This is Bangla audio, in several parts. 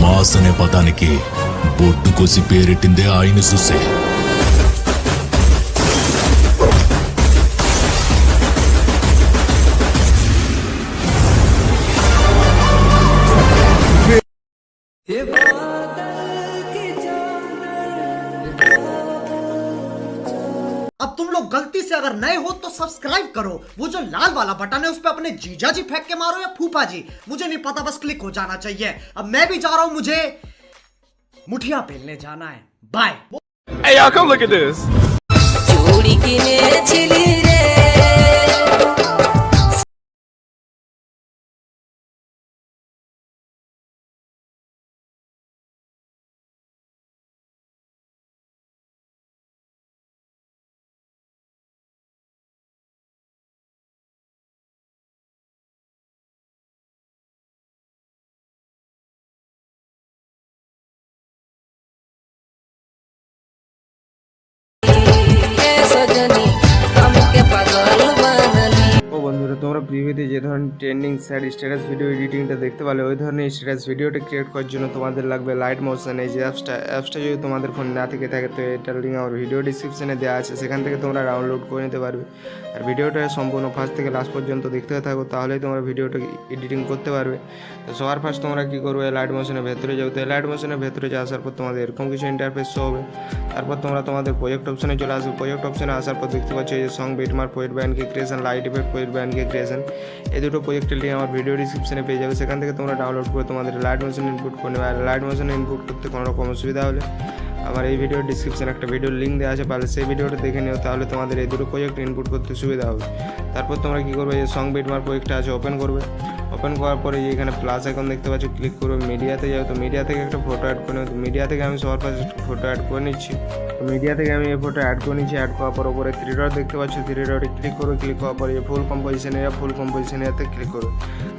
మాస్ అనే పదానికి బొడ్డు కోసి పేరెట్టిందే ఆయన చూసే. अब तुम लोग गलती से अगर नए हो तो सब्सक्राइब करो, वो जो लाल वाला बटन है उस पे अपने जीजा जी फेंक के मारो या फूफा जी, मुझे नहीं पता, बस क्लिक हो जाना चाहिए. अब मैं भी जा रहा हूं, मुझे मुठिया पेलने जाना है. Bye. Hey y'all, come look at this. चूड़ी किनेছিলি রে সজনী हमके पागल बनली ও বন্ধুরা, তোমরা প্রিভিউতে যে ধরনের ট্রেন্ডিং স্যাড স্ট্যাটাস ভিডিও এডিটিংটা দেখতে পারলে, ওই ধরনের স্ট্যাটাস ভিডিওটা ক্রিয়েট করার জন্য তোমাদের লাগবে লাইট মোশন. এই যে অ্যাপসটা যদি তোমাদের ফোন না থেকে থাকে তো এটার লিঙ্ক আমার ভিডিও ডিসক্রিপশনে দেওয়া আছে, সেখান থেকে তোমরা ডাউনলোড করে নিতে পারবে. আর ভিডিওটা সম্পূর্ণ ফার্স্ট থেকে লাস্ট পর্যন্ত দেখতে থাকো, তাহলেই তোমরা ভিডিওটা এডিটিং করতে পারবে. তো সবার ফার্স্ট তোমরা কী করবে, লাইট মোশনের ভেতরে যাবে. তো লাইট মোশনের ভেতরে আসার পর তোমাদের এরকম কিছু ইন্টারফেস শো হবে. তারপর তোমরা তোমাদের প্রজেক্ট অপশনে চলে আসবে. প্রজেক্ট অপশনে আসার পর দেখতে পাচ্ছ এই যে সং, বিটমার্ক, পোয়েট ব্যান্ডকে ক্রিয়েশন, লাইট ইফেক্ট, পোয়েট ব্যান্ডকে ক্রিয়েশন, এই দুটো প্রজেক্টের লিঙ্ক আমার ভিডিও ডিসক্রিপশনে পেয়ে যাবে. সেখান থেকে তোমরা ডাউনলোড করে তোমাদের লাইট মোশন ইনপুট করে নেবে. আর লাইট মোশন ইনপুট করতে কোনো রকম অসুবিধা হলে আমার এই ভিডিওর ডিসক্রিপশনে একটা ভিডিওর লিঙ্ক দেওয়া আছে, পারলে সেই ভিডিওটা দেখে নিও, তাহলে তোমাদের এই দুটো প্রজেক্ট ইনপুট করতে সুবিধা হবে. তারপর তোমরা কী করবে, এই সং, বিটমার্ক প্রজেক্টটা আছে ওপেন করবে. ওপেন করার পরে এখানে প্লাস আইকন দেখতে পাচ্ছ, ক্লিক করবে, মিডিয়াতে যাবে. তো মিডিয়া থেকে একটা ফটো অ্যাড করে নেবে. তো মিডিয়া থেকে আমি সবার ফার্স্ট ফটো অ্যাড করে নিচ্ছি. তো মিডিয়া থেকে আমি এই ফটো অ্যাড করে নিচ্ছি. অ্যাড করার পর ওপরে 3 ডট দেখতে পাচ্ছ, 3 ডটে ক্লিক করবে. ক্লিক করার পরে ফুল কম্পোজিশন এরিয়াতে ক্লিক করবে.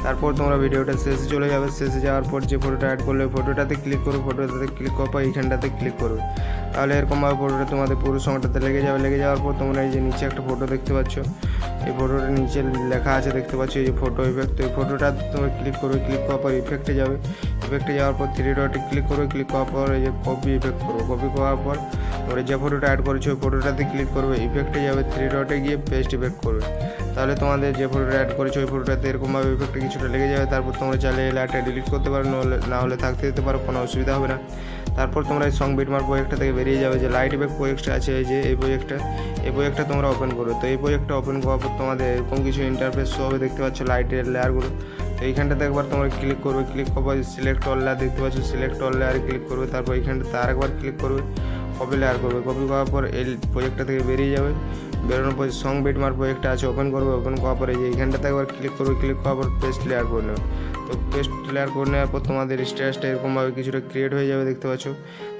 তারপর তোমরা ভিডিওটা শেষে চলে যাবে. শেষে যাওয়ার পর যে ফটোটা অ্যাড করলে ফটোটাতে ক্লিক করবে. ফটোটাতে ক্লিক করার পর এইখানটাতে ক্লিক করবে. তাহলে এরকমভাবে ফটোটা তোমাদের পুরো সময়টাতে লেগে যাবে. লেগে যাওয়ার পর তোমরা এই যে নিচে একটা ফটো দেখতে পাচ্ছ, এই ফটোটার নিচে লেখা আছে দেখতে পাচ্ছ এই যে ফটো ইফেক্ট. তো এই ফটোটা তোমরা ক্লিক করবে. ক্লিক করার পর ইফেক্টে যাবে. ইফেক্টে যাওয়ার পর 3 ডটে ক্লিক করবে. ক্লিক করার পর এই যে কপি ইফেক্ট করবে. কপি করার পর তোমরা যে ফটোটা অ্যাড করেছো ওই ফটোটাতে ক্লিক করবে. ইফেক্টে যাবে, 3 ডটে গিয়ে পেস্ট ইফেক্ট করবে. তাহলে তোমাদের যে ফটোটা অ্যাড করেছো ওই ফটোটাতে এরকমভাবে ইফেক্টে কিছুটা লেগে যাবে. তারপর তোমরা চাইলে এই লেয়ারটা ডিলিট করতে পারো, না হলে থাকতে দিতে পারো, কোনো অসুবিধা হবে না. তারপর তোমরা এই সং, বিটমার্ক প্রজেক্টটা থেকে বেরিয়ে যাবে. যে লাইট ইফেক্ট প্রজেক্টটা আছে এই যে এই প্রজেক্টটা তোমরা ওপেন করবে. তো এই প্রজেক্টটা ওপেন করার পর তোমাদের এরকম কিছু ইন্টারফেস শো হবে দেখতে পাচ্ছ, লাইটের লেয়ারগুলো. তো এইখানটাতে একবার তোমরা ক্লিক করবে. ক্লিক করার পর সিলেক্ট অল লেয়ার দেখতে পাচ্ছ, সিলেক্ট অল লেয়ারে ক্লিক করবে. তারপর এইখানটাতে আরেকবার ক্লিক করবে, কপি লেয়ার করবে. কপি করার পর এই প্রজেক্টটা থেকে বেরিয়ে যাবে. বেরোনোর পর সং, বিটমার্ক প্রজেক্টটা আছে ওপেন করবে. ওপেন করার পরে যে এইখানটাতে একবার ক্লিক করবে. ক্লিক করার পর পেস্ট লেয়ার করে নেবে. তো পেস্ট লেয়ার করে নেওয়ার পর তোমাদের স্ট্যাটাসটা এরকমভাবে কিছুটা ক্রিয়েট হয়ে যাবে দেখতে পাচ্ছ.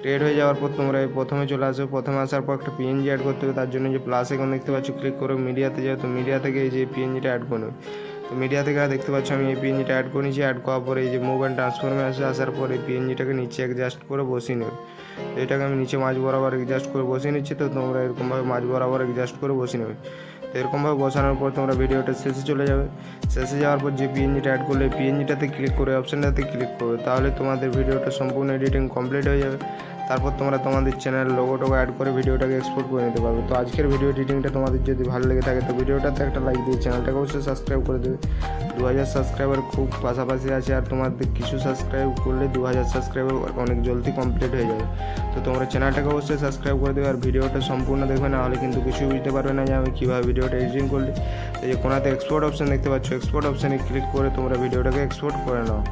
ক্রিয়েট হয়ে যাওয়ার পর তোমরা প্রথমে চলে আসবে. প্রথমে আসার পর একটা পিএনজি অ্যাড করতে হবে. তার জন্য যে প্লাস আইকন দেখতে পাচ্ছ, ক্লিক করে মিডিয়াতে যাবে. তো মিডিয়া থেকে এই যে পিএনজিটা অ্যাড করে নেবে. তো মিডিয়া থেকে দেখতে পাচ্ছ আমি এই পিএনজিটা অ্যাড করে নিচ্ছি. অ্যাড করার পরে এই যে মুভ অ্যান্ড ট্রান্সফর্মে আসার পর এই পিএনজিটাকে নিচে অ্যাডজাস্ট করে বসিয়ে নেবে. তো এটাকে আমি নিচে মাঝ বরাবর অ্যাডজাস্ট করে বসিয়ে নিচ্ছি. তো তোমরা এরকমভাবে মাঝ বরাবর অ্যাডজাস্ট করে বসিয়ে নেবে. তো এরকমভাবে বসানোর পর তোমরা ভিডিওটা শেষে চলে যাবে. শেষে যাওয়ার পর যে পিএনজিটা অ্যাড করলে পিএনজিটাতে ক্লিক করে অপশানটাতে ক্লিক করবে. তাহলে তোমাদের ভিডিওটা সম্পূর্ণ এডিটিং কমপ্লিট হয়ে যাবে. তারপর তোমরা তোমাদের চ্যানেল লোগোটোগো অ্যাড করে ভিডিওটাকে এক্সপোর্ট করে নিতে পারবে. তো আজকের ভিডিও এডিটিংটা তোমাদের যদি ভালো লেগে থাকে তো ভিডিওটাতে একটা লাইক দিয়ে চ্যানেলটাকে অবশ্যই সাবস্ক্রাইব করে দেবে. 2000 সাবস্ক্রাইবার খুব পাশাপাশি আছে, আর তোমাদের কিছু সাবস্ক্রাইব করলে 2000 সাবস্ক্রাইবার অনেক জলদি কমপ্লিট হয়ে যাবে. তো তোমরা চ্যানেলটাকে অবশ্যই সাবস্ক্রাইব করে দেবে. আর ভিডিওটা সম্পূর্ণ দেখবে, না হলে কিন্তু কিছু বুঝতে পারবে না যে আমি কীভাবে ভিডিওটা এডিটিং করলে. এই যে কোনাতে এক্সপোর্ট অপশান দেখতে পাচ্ছ, এক্সপোর্ট অপশানে ক্লিক করে তোমরা ভিডিওটাকে এক্সপোর্ট করে নাও.